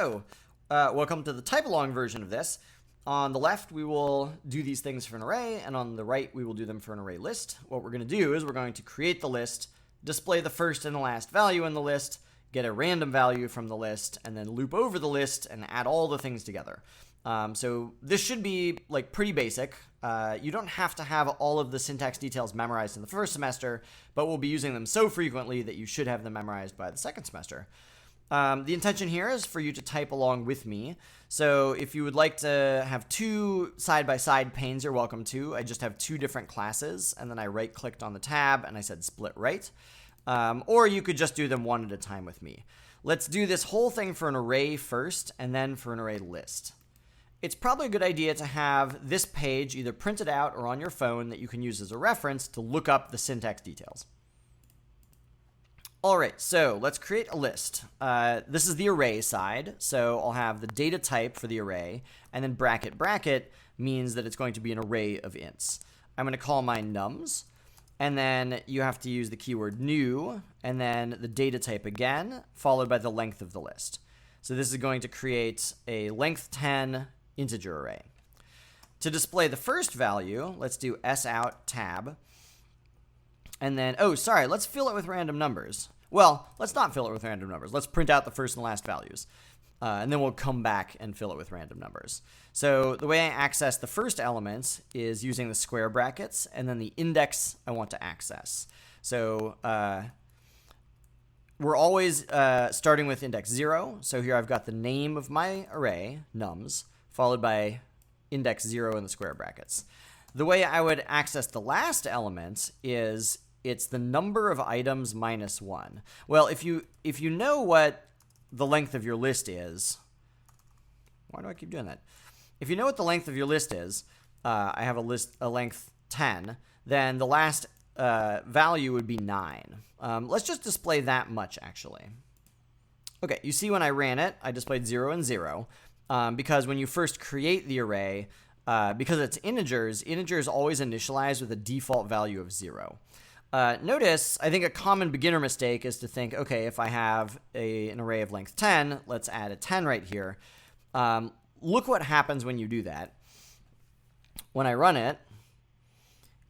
So, welcome to the type-along version of this. On the left, we will do these things for an array, and on the right, we will do them for an array list. What we're going to do is we're going to create the list, display the first and the last value in the list, get a random value from the list, and then loop over the list and add all the things together. So this should be pretty basic. You don't have to have all of the syntax details memorized in the first semester, but we'll be using them so frequently that you should have them memorized by the second semester. The intention here is for you to type along with me. So if you would like to have two side-by-side panes, you're welcome to. I just have two different classes, and then I right-clicked on the tab, and I said split right. Or you could just do them one at a time with me. Let's do this whole thing for an array first, and then for an array list. It's probably a good idea to have this page either printed out or on your phone that you can use as a reference to look up the syntax details. All right, so let's create a list. This is the array side, so I'll have the data type for the array, and then bracket means that it's going to be an array of ints. I'm going to call mine nums, and then you have to use the keyword new, and then the data type again, followed by the length of the list. So this is going to create a length 10 integer array. To display the first value, let's do sout tab. And then, let's fill it with random numbers. Well, let's not fill it with random numbers. Let's print out the first and last values. And then we'll come back and fill it with random numbers. So the way I access the first element is using the square brackets, and then the index I want to access. So we're always starting with index 0. So here I've got the name of my array, nums, followed by index 0 in the square brackets. The way I would access the last element is it's the number of items minus 1. Well, if you know what the length of your list is, why do I keep doing that? If you know what the length of your list is, I have a length 10, then the last value would be 9. Let's just display that much, actually. Okay, you see when I ran it, I displayed 0 and 0, because when you first create the array, because it's integers always initialize with a default value of 0. Notice, I think a common beginner mistake is to think, okay, if I have an array of length 10, let's add a 10 right here. Look what happens when you do that. When I run it,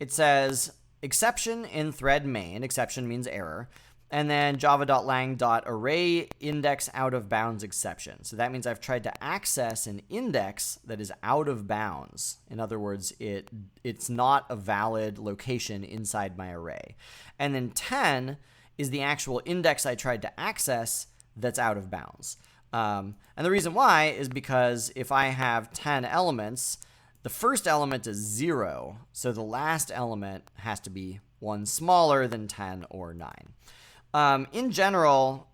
it says exception in thread main, exception means error, and then java.lang.array index out of bounds exception. So that means I've tried to access an index that is out of bounds. In other words, it's not a valid location inside my array. And then 10 is the actual index I tried to access that's out of bounds. And the reason why is because if I have 10 elements, the first element is 0, so the last element has to be one smaller than 10 or 9. In general,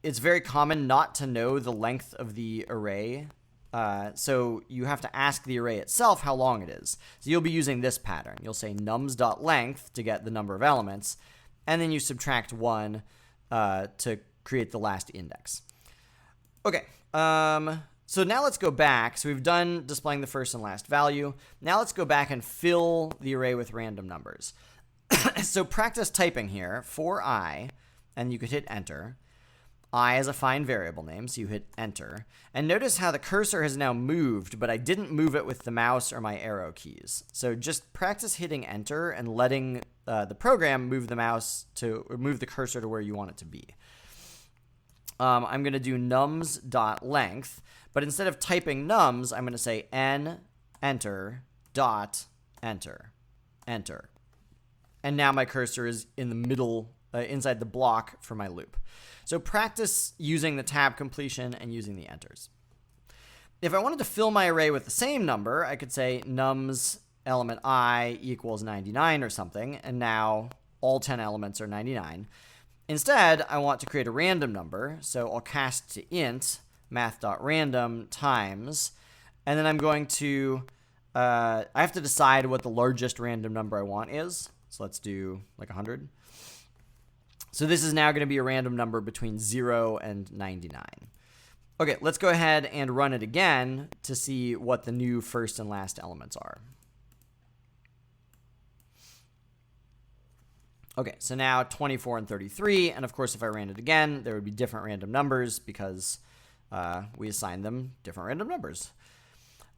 it's very common not to know the length of the array, so you have to ask the array itself how long it is. So you'll be using this pattern. You'll say nums.length to get the number of elements, and then you subtract 1 to create the last index. Okay, so now let's go back. So we've done displaying the first and last value. Now let's go back and fill the array with random numbers. So practice typing here for I, and you could hit enter. I is a fine variable name, so you hit enter. And notice how the cursor has now moved, but I didn't move it with the mouse or my arrow keys. So just practice hitting enter and letting the program move the cursor to where you want it to be. I'm going to do nums.length, but instead of typing nums, I'm going to say n enter dot enter enter. And now my cursor is in the middle, inside the block for my loop. So practice using the tab completion and using the enters. If I wanted to fill my array with the same number, I could say nums element I equals 99 or something, and now all 10 elements are 99. Instead, I want to create a random number, so I'll cast to int math.random times, and then I'm going to, I have to decide what the largest random number I want is. So let's do 100. So this is now going to be a random number between 0 and 99. Okay, let's go ahead and run it again to see what the new first and last elements are. Okay, so now 24 and 33, and of course if I ran it again, there would be different random numbers because we assign them different random numbers.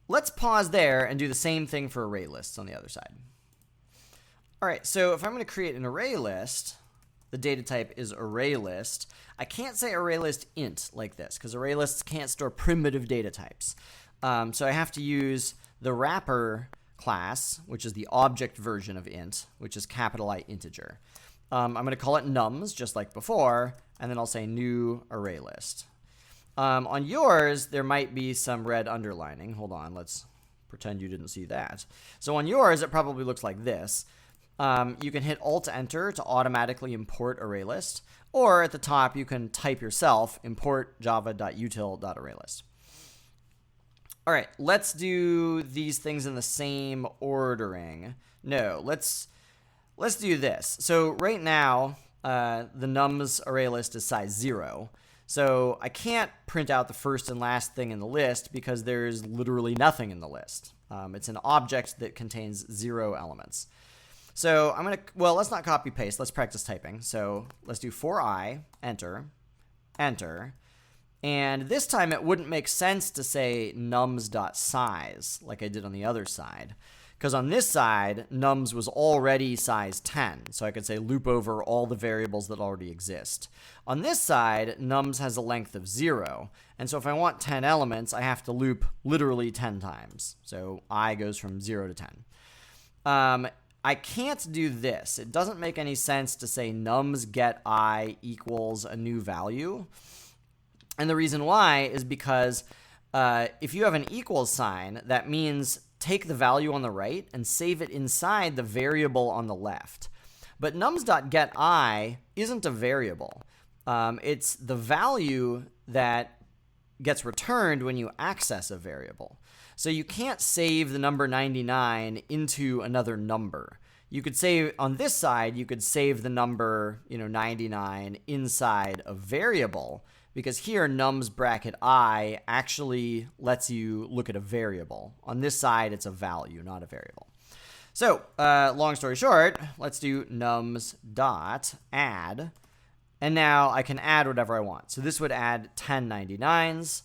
Let's pause there and do the same thing for array lists on the other side. All right, so if I'm going to create an array list, the data type is ArrayList. I can't say ArrayList int like this because array lists can't store primitive data types. So I have to use the wrapper class, which is the object version of int, which is capital I integer. I'm going to call it nums, just like before, and then I'll say new ArrayList. On yours, there might be some red underlining. Hold on, let's pretend you didn't see that. So on yours, it probably looks like this. You can hit Alt-Enter to automatically import ArrayList, or at the top, you can type yourself, import java.util.ArrayList. All right, let's do these things in the same ordering. No, let's do this. So right now, the nums ArrayList is size 0. So I can't print out the first and last thing in the list because there's literally nothing in the list. It's an object that contains 0 elements. So I'm going to, well, let's not copy paste. Let's practice typing. So let's do for I, enter, enter. And this time it wouldn't make sense to say nums.size like I did on the other side. Because on this side, nums was already size 10. So I could say loop over all the variables that already exist. On this side, nums has a length of 0. And so if I want 10 elements, I have to loop literally 10 times. So I goes from 0 to 10. I can't do this. It doesn't make any sense to say nums get I equals a new value. And the reason why is because if you have an equals sign, that means take the value on the right and save it inside the variable on the left. But nums.getI isn't a variable. It's the value that gets returned when you access a variable. So you can't save the number 99 into another number. You could say on this side, you could save the number 99 inside a variable, because here nums bracket I actually lets you look at a variable. On this side, it's a value, not a variable. So long story short, let's do nums dot add, and now I can add whatever I want. So this would add 10 99s.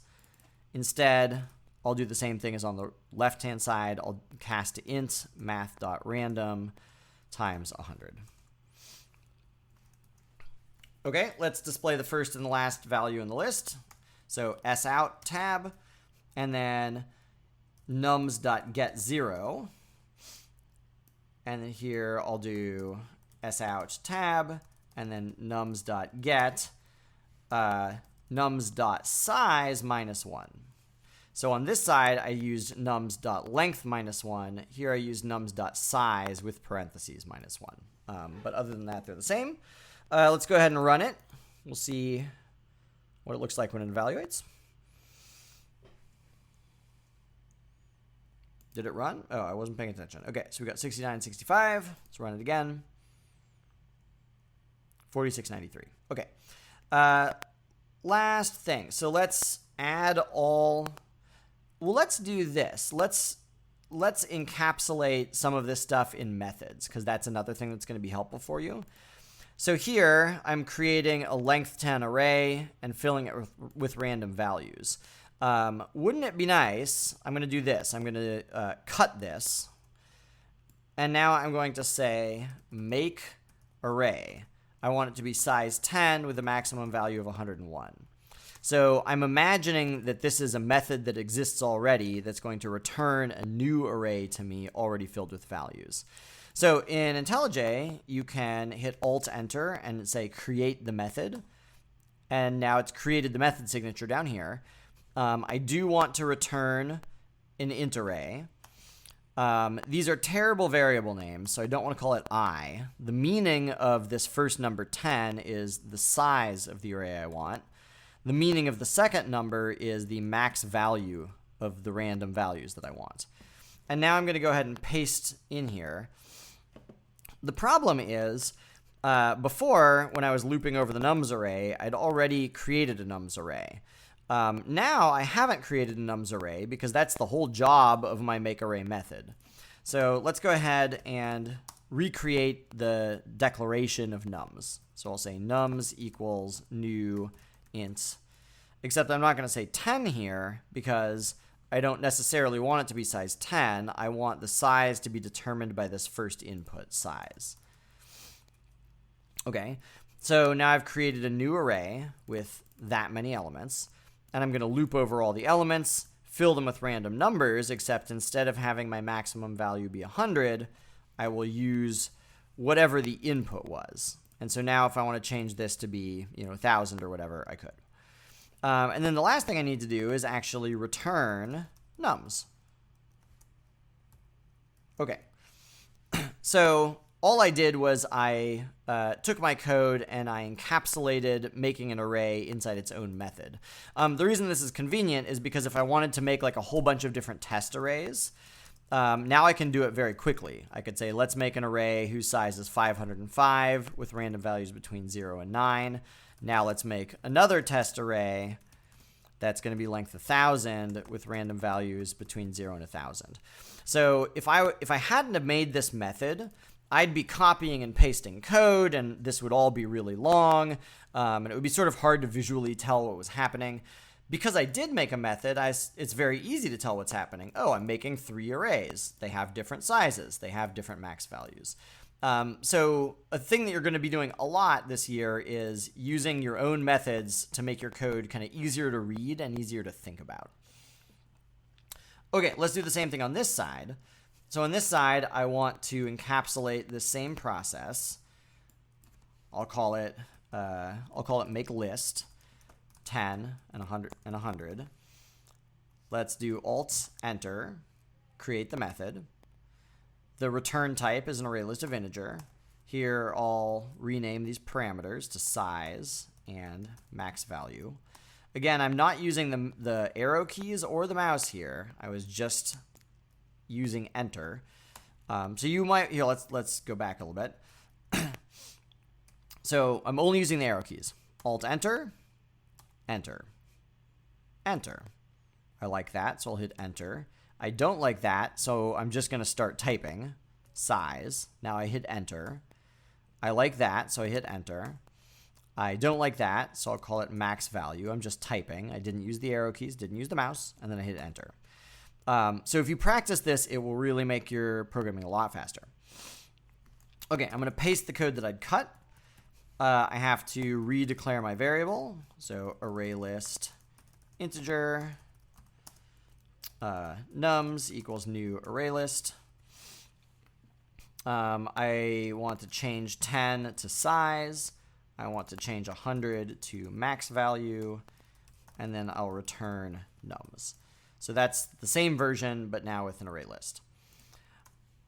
Instead, I'll do the same thing as on the left-hand side. I'll cast to int math.random times 100. Okay, let's display the first and the last value in the list. So sout tab, and then nums.getZero. And then here I'll do sout tab, and then nums.get nums.size -1. So on this side, I used nums.length -1. Here I use nums.size with parentheses -1. But other than that, they're the same. Let's go ahead and run it. We'll see what it looks like when it evaluates. Did it run? Oh, I wasn't paying attention. Okay, so we got 69, 65. Let's run it again. 4693. Okay. Last thing. So let's add all. Well, let's do this. Let's encapsulate some of this stuff in methods, because that's another thing that's going to be helpful for you. So here, I'm creating a length 10 array and filling it with random values. Wouldn't it be nice? I'm going to do this. I'm going to cut this. And now I'm going to say make array. I want it to be size 10 with a maximum value of 101. So I'm imagining that this is a method that exists already that's going to return a new array to me already filled with values. So in IntelliJ, you can hit Alt-Enter and say create the method. And now it's created the method signature down here. I do want to return an int array. These are terrible variable names, so I don't want to call it I. The meaning of this first number 10 is the size of the array I want. The meaning of the second number is the max value of the random values that I want. And now I'm going to go ahead and paste in here. The problem is, before, when I was looping over the nums array, I'd already created a nums array. Now I haven't created a nums array because that's the whole job of my makeArray method. So let's go ahead and recreate the declaration of nums. So I'll say nums equals new int except I'm not going to say 10 here because I don't necessarily want it to be size 10. I want the size to be determined by this first input size. Okay, so now I've created a new array with that many elements, and I'm going to loop over all the elements, fill them with random numbers, except instead of having my maximum value be 100, I will use whatever the input was. And so now if I want to change this to be 1,000 or whatever, I could. And then the last thing I need to do is actually return nums. Okay. So all I did was I took my code and I encapsulated making an array inside its own method. The reason this is convenient is because if I wanted to make like a whole bunch of different test arrays, now I can do it very quickly. I could say, let's make an array whose size is 505 with random values between 0 and 9. Now let's make another test array that's going to be length 1,000 with random values between 0 and 1,000. So if I hadn't have made this method, I'd be copying and pasting code, and this would all be really long, and it would be sort of hard to visually tell what was happening. Because I did make a method, it's very easy to tell what's happening. Oh, I'm making 3 arrays. They have different sizes. They have different max values. So a thing that you're going to be doing a lot this year is using your own methods to make your code kind of easier to read and easier to think about. Okay, let's do the same thing on this side. So on this side, I want to encapsulate the same process. I'll call it make list 10 and 100. Let's do alt enter, create the method. The return type is an array list of integer. Here I'll rename these parameters to size and max value. Again, I'm not using the arrow keys or the mouse here. I was just using enter. So you might, let's go back a little bit. So I'm only using the arrow keys. Alt enter, enter, enter. I like that, so I'll hit enter. I don't like that, so I'm just going to start typing. Size. Now I hit enter. I like that, so I hit enter. I don't like that, so I'll call it max value. I'm just typing. I didn't use the arrow keys, didn't use the mouse, and then I hit enter. So if you practice this, it will really make your programming a lot faster. Okay, I'm going to paste the code that I'd cut. I have to redeclare my variable. So ArrayList integer nums equals new ArrayList. I want to change 10 to size. I want to change 100 to max value. And then I'll return nums. So that's the same version, but now with an array list.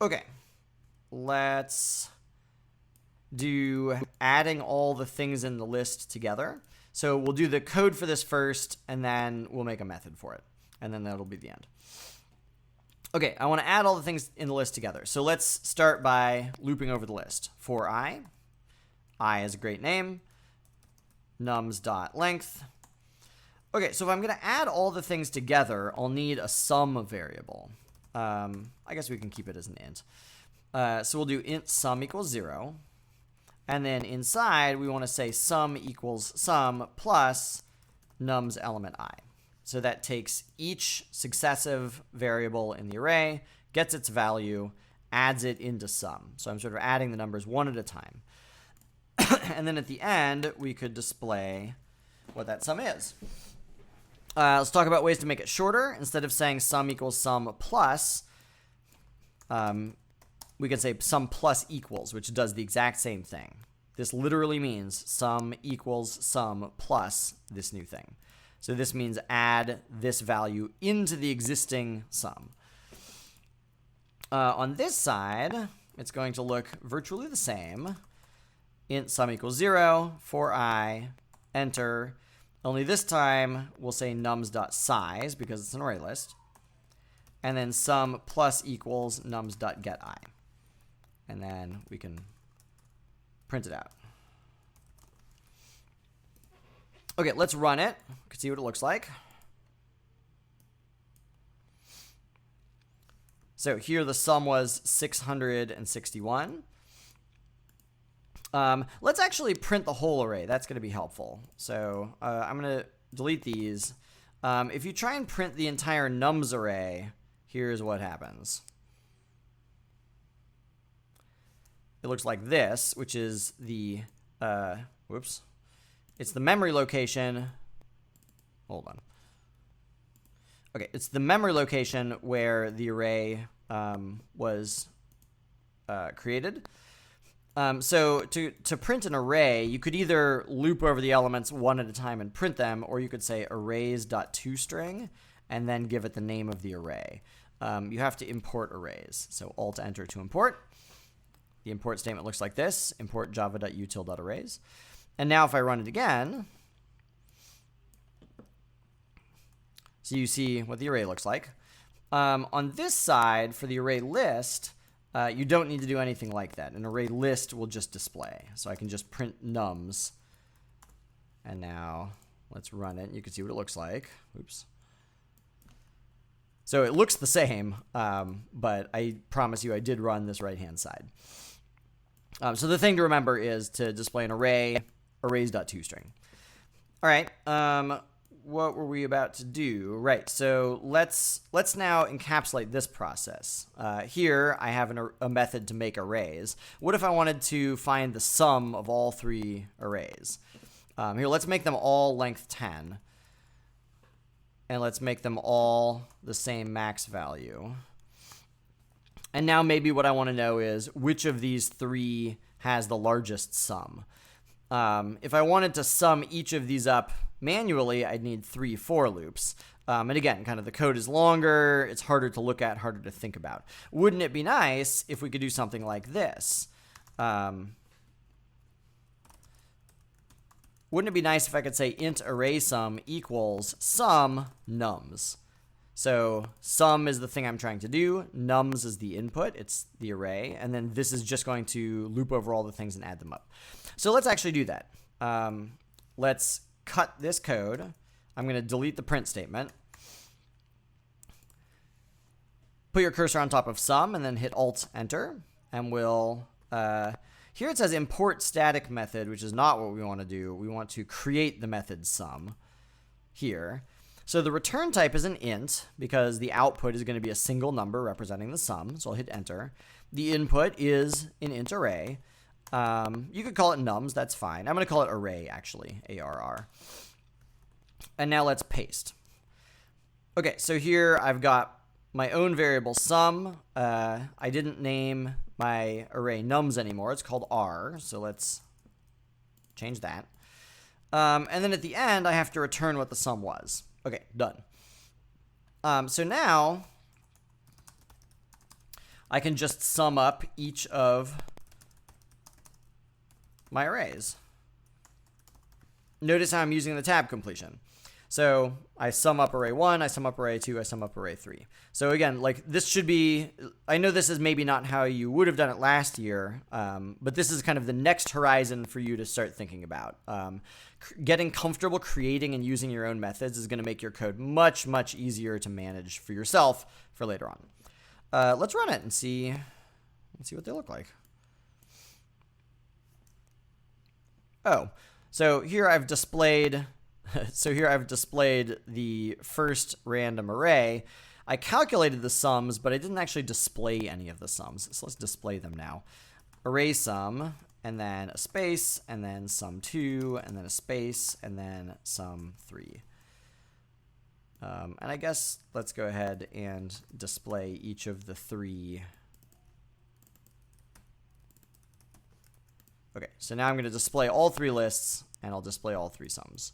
Okay, let's do adding all the things in the list together. So we'll do the code for this first, and then we'll make a method for it. And then that'll be the end. Okay, I want to add all the things in the list together. So let's start by looping over the list. For I is a great name, nums.length. Okay, so if I'm going to add all the things together, I'll need a sum variable. I guess we can keep it as an int. So we'll do int sum equals 0. And then inside, we want to say sum equals sum plus nums element I. So that takes each successive variable in the array, gets its value, adds it into sum. So I'm sort of adding the numbers one at a time. And then at the end, we could display what that sum is. Let's talk about ways to make it shorter. Instead of saying sum equals sum plus, we can say sum plus equals, which does the exact same thing. This literally means sum equals sum plus this new thing. So this means add this value into the existing sum. On this side, it's going to look virtually the same. Int sum equals 0, for I, enter. Only this time, we'll say nums.size because it's an array list. And then sum plus equals nums.getI. And then we can print it out. Okay, let's run it. You can see what it looks like. So here the sum was 661. Let's actually print the whole array. That's going to be helpful. So I'm going to delete these. If you try and print the entire nums array, here's what happens. It looks like this, which is the, it's the memory location. Hold on. Okay, it's the memory location where the array was created. So to print an array, you could either loop over the elements one at a time and print them, or you could say arrays.toString and then give it the name of the array. You have to import arrays. So Alt-Enter to import. The import statement looks like this, import java.util.arrays. And now if I run it again, so you see what the array looks like. On this side, for the array list, you don't need to do anything like that. An array list will just display. So I can just print nums. And now let's run it. You can see what it looks like. Oops. So it looks the same, but I promise you I did run this right-hand side. So the thing to remember is to display an array, arrays.toString. All right. What were we about to do? Right, so let's now encapsulate this process. Here, I have a method to make arrays. What if I wanted to find the sum of all three arrays? Here, let's make them all length 10. And let's make them all the same max value. And now maybe what I want to know is which of these three has the largest sum. If I wanted to sum each of these up manually, I'd need 3 for loops. And again, kind of the code is longer, it's harder to look at, harder to think about. Wouldn't it be nice if we could do something like this? Wouldn't it be nice if I could say int array sum equals sum nums? So sum is the thing I'm trying to do, nums is the input, it's the array, and then this is just going to loop over all the things and add them up. So let's actually do that. Let's cut this code. I'm going to delete the print statement. Put your cursor on top of sum and then hit Alt-Enter, and we'll... here it says import static method, which is not what we want to do. We want to create the method sum here. So the return type is an int because the output is going to be a single number representing the sum. So I'll hit enter. The input is an int array. You could call it nums. That's fine. I'm going to call it array, actually, ARR. And now let's paste. Okay, so here I've got my own variable sum. I didn't name my array nums anymore. It's called R. So let's change that. And then at the end, I have to return what the sum was. Okay, done. So now I can just sum up each of my arrays. Notice how I'm using the tab completion. So I sum up array 1, I sum up array 2, I sum up array 3. So again, like this should be, I know this is maybe not how you would have done it last year, but this is kind of the next horizon for you to start thinking about. Getting comfortable creating and using your own methods is going to make your code much, much easier to manage for yourself for later on. Let's run it and see what they look like. Oh, so here I've displayed the first random array. I calculated the sums, but I didn't actually display any of the sums. So let's display them now. Array sum, and then a space, and then sum 2, and then a space, and then sum 3. And I guess let's go ahead and display each of the 3. Okay, so now I'm going to display all 3 lists, and I'll display all 3 sums.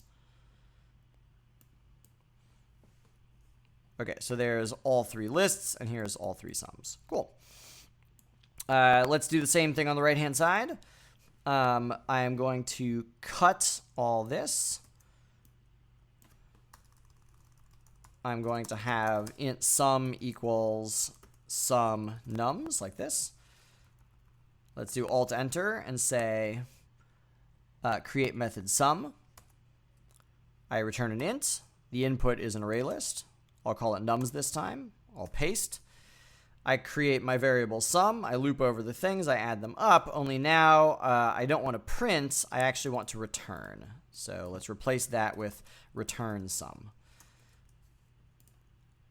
Okay, so there's all 3 lists, and here's all 3 sums. Cool. Let's do the same thing on the right-hand side. I am going to cut all this. I'm going to have int sum equals sum nums, like this. Let's do Alt-Enter and say create method sum. I return an int. The input is an array list. I'll call it nums this time. I'll paste. I create my variable sum, I loop over the things, I add them up, only now I don't want to print, I actually want to return. So let's replace that with return sum.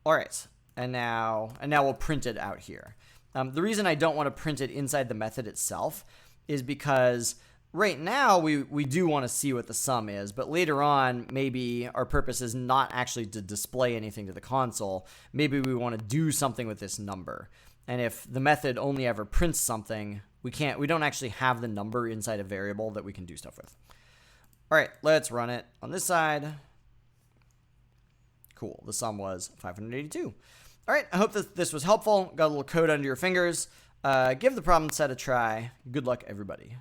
All right, and now we'll print it out here. The reason I don't want to print it inside the method itself is because right now we do want to see what the sum is, but later on maybe our purpose is not actually to display anything to the console. Maybe we want to do something with this number. And if the method only ever prints something, we don't actually have the number inside a variable that we can do stuff with. All right, let's run it on this side. Cool, the sum was 582. All right, I hope that this was helpful. Got a little code under your fingers. Give the problem set a try. Good luck, everybody.